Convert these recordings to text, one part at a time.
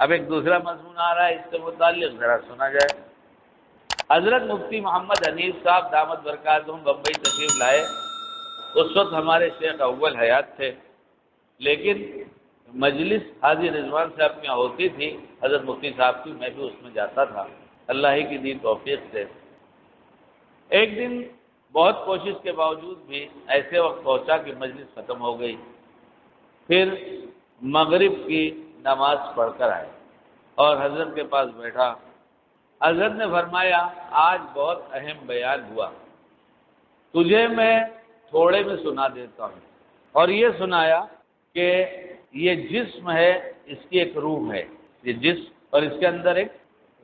اب ایک دوسرا مضمون آ رہا ہے، اس سے متعلق ذرا سنا جائے۔ حضرت مفتی محمد حنیف صاحب دامت برکاتہم بمبئی تشریف لائے۔ اس وقت ہمارے شیخ اول حیات تھے، لیکن مجلس حاجی رضوان صاحب کی ہوتی تھی، حضرت مفتی صاحب کی، میں بھی اس میں جاتا تھا، اللہ ہی کی دی توفیق سے۔ ایک دن بہت کوشش کے باوجود بھی ایسے وقت پہنچا کہ مجلس ختم ہو گئی۔ پھر مغرب کی نماز پڑھ کر آئے اور حضرت کے پاس بیٹھا۔ حضرت نے فرمایا آج بہت اہم بیان ہوا، تجھے میں تھوڑے میں سنا دیتا ہوں۔ اور یہ سنایا کہ یہ جسم ہے، اس کی ایک روح ہے، یہ جسم اور اس کے اندر ایک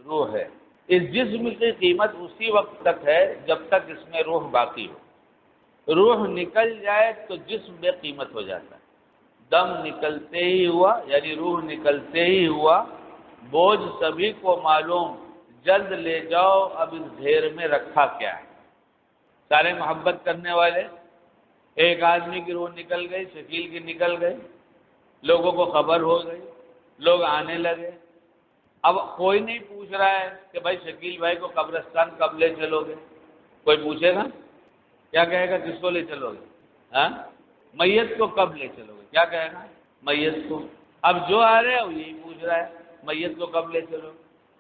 روح ہے۔ اس جسم کی قیمت اسی وقت تک ہے جب تک اس میں روح باقی ہو۔ روح نکل جائے تو جسم بے قیمت ہو جاتا ہے۔ دم نکلتے ہی ہوا، یعنی روح نکلتے ہی ہوا، بوجھ سبھی کو معلوم، جلد لے جاؤ اب اس ڈھیر میں رکھا کیا ہے۔ سارے محبت کرنے والے، ایک آدمی کی روح نکل گئی، شکیل کی نکل گئی، لوگوں کو خبر ہو گئی، لوگ آنے لگے۔ اب کوئی نہیں پوچھ رہا ہے کہ بھائی شکیل بھائی کو قبرستان کب لے چلو گے؟ کوئی پوچھے گا؟ کیا کہے گا کس کو لے چلو گے؟ ہاں؟ میت کو کب لے چلو گے؟ کیا کہے گا؟ میت کو۔ اب جو آ رہے ہیں وہ یہی پوچھ رہا ہے میت کو کب لے چلو؟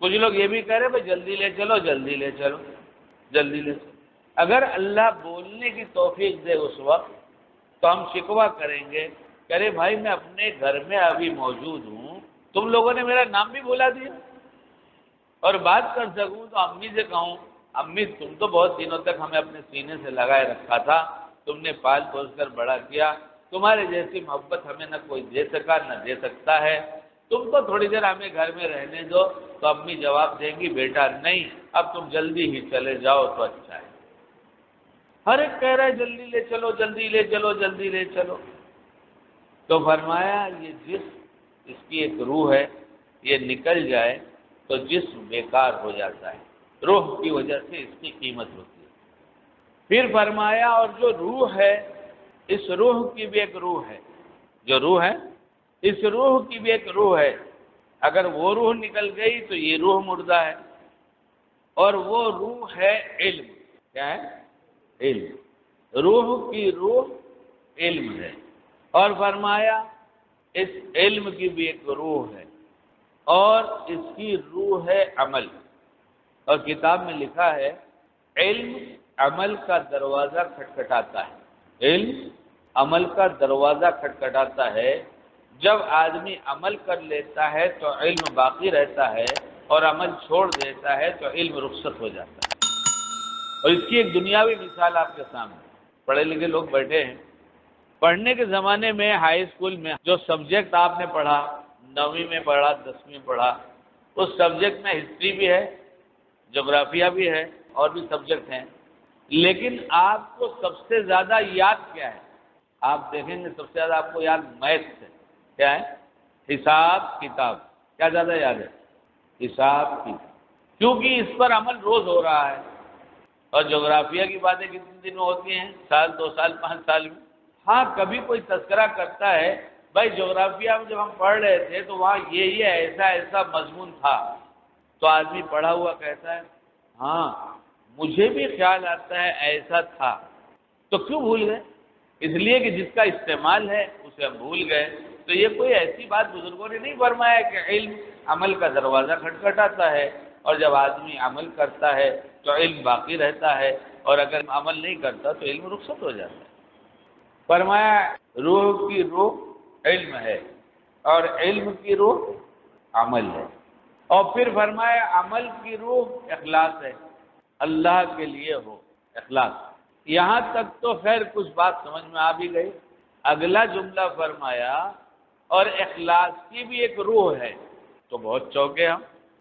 کچھ لوگ یہ بھی کہہ رہے بھائی جلدی لے چلو، جلدی لے چلو، جلدی لے چلو۔ اگر اللہ بولنے کی توفیق دے اس وقت تو ہم شکوہ کریں گے کہ ارے بھائی میں اپنے گھر میں ابھی موجود ہوں، تم لوگوں نے میرا نام بھی بولا دیا، اور بات کر سکوں تو امی سے کہوں امی تم تو بہت دنوں تک ہمیں اپنے سینے سے لگائے رکھا تھا، تم نے پال پوس کر بڑا کیا، تمہارے جیسی محبت ہمیں نہ کوئی دے سکا نہ دے سکتا ہے، تم تو تھوڑی دیر ہمیں گھر میں رہنے دو۔ تو امی جواب دیں گی بیٹا نہیں، اب تم جلدی ہی چلے جاؤ تو اچھا ہے۔ ہر ایک کہہ رہا ہے جلدی لے چلو، جلدی لے چلو، جلدی لے چلو۔ تو فرمایا یہ جسم، اس کی ایک روح ہے، یہ نکل جائے تو جسم بیکار ہو جاتا ہے، روح کی وجہ سے اس کی قیمت ہوتی ہے۔ پھر فرمایا اور جو روح ہے، اس روح کی بھی ایک روح ہے، جو روح ہے اس روح کی بھی ایک روح ہے، اگر وہ روح نکل گئی تو یہ روح مردہ ہے، اور وہ روح ہے علم۔ کیا ہے؟ علم۔ روح کی روح علم ہے، اور فرمایا اس علم کی بھی ایک روح ہے، اور اس کی روح ہے عمل۔ اور کتاب میں لکھا ہے علم عمل کا دروازہ کھٹکھٹاتا ہے، علم عمل کا دروازہ کھٹکھٹاتا ہے۔ جب آدمی عمل کر لیتا ہے تو علم باقی رہتا ہے، اور عمل چھوڑ دیتا ہے تو علم رخصت ہو جاتا ہے۔ اور اس کی ایک دنیاوی مثال آپ کے سامنے، پڑھے لکھے لوگ بیٹھے ہیں، پڑھنے کے زمانے میں ہائی اسکول میں جو سبجیکٹ آپ نے پڑھا، 9ویں میں پڑھا، 10ویں پڑھا، اس سبجیکٹ میں ہسٹری بھی ہے، جغرافیہ بھی ہے، اور بھی سبجیکٹ ہیں، لیکن آپ کو سب سے زیادہ یاد کیا ہے؟ آپ دیکھیں گے سب سے زیادہ آپ کو یاد میتھس ہے۔ کیا ہے؟ حساب کتاب۔ کیا زیادہ یاد ہے؟ حساب کتاب، کیونکہ اس پر عمل روز ہو رہا ہے۔ اور جغرافیہ کی باتیں کتنے دن میں ہوتی ہیں؟ سال، 2 سال، 5 سال میں۔ ہاں کبھی کوئی تذکرہ کرتا ہے بھائی جغرافیہ میں جب ہم پڑھ رہے تھے تو وہاں یہ ایسا ایسا مضمون تھا، تو آدمی پڑھا ہوا کہتا ہے ہاں مجھے بھی خیال آتا ہے ایسا تھا۔ تو کیوں بھول گئے؟ اس لیے کہ جس کا استعمال ہے اسے ہم بھول گئے۔ تو یہ کوئی ایسی بات بزرگوں نے نہیں فرمایا کہ علم عمل کا دروازہ کھٹکھٹاتا ہے، اور جب آدمی عمل کرتا ہے تو علم باقی رہتا ہے، اور اگر عمل نہیں کرتا تو علم رخصت ہو جاتا ہے۔ فرمایا روح کی روح علم ہے، اور علم کی روح عمل ہے، اور پھر فرمایا عمل کی روح اخلاص ہے، اللہ کے لیے ہو اخلاص۔ یہاں تک تو خیر کچھ بات سمجھ میں آ بھی گئی۔ اگلا جملہ فرمایا اور اخلاص کی بھی ایک روح ہے، تو بہت چوکے ہم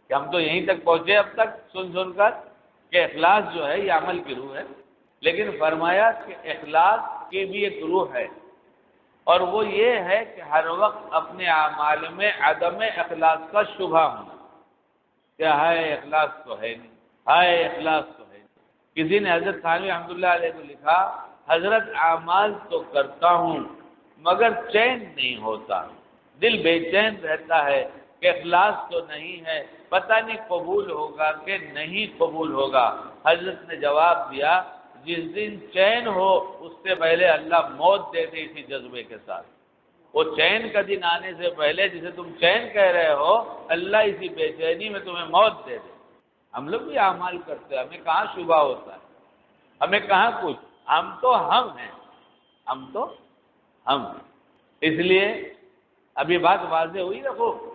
کہ ہم تو یہیں تک پہنچے اب تک سن کر کہ اخلاص جو ہے یہ عمل کی روح ہے، لیکن فرمایا کہ اخلاص کی بھی ایک روح ہے، اور وہ یہ ہے کہ ہر وقت اپنے اعمال میں عدم اخلاص کا شبہ ہونا، کہ ہائے اخلاص تو ہے نہیں، ہائے اخلاص تو ہے نہیں۔ کسی نے حضرت تھانوی رحمۃ اللہ علیہ کو لکھا حضرت اعمال تو کرتا ہوں مگر چین نہیں ہوتا، دل بے چین رہتا ہے کہ کہ اخلاص تو نہیں ہے، پتہ نہیں قبول ہوگا کہ نہیں قبول ہوگا۔ حضرت نے جواب دیا جس دن چین ہو اس سے پہلے اللہ موت دے دے اسی جذبے کے ساتھ۔ وہ چین کا دن آنے سے پہلے جسے تم چین کہہ رہے ہو، اللہ اسی بے چینی میں تمہیں موت دے دے۔ ہم لوگ بھی اعمال کرتے ہیں، ہمیں کہاں شبہ ہوتا ہے، ہمیں کہاں کچھ، ہم تو ہم ہیں، ہم تو ہم ہیں۔ اس لیے اب یہ بات واضح ہوئی، رکھو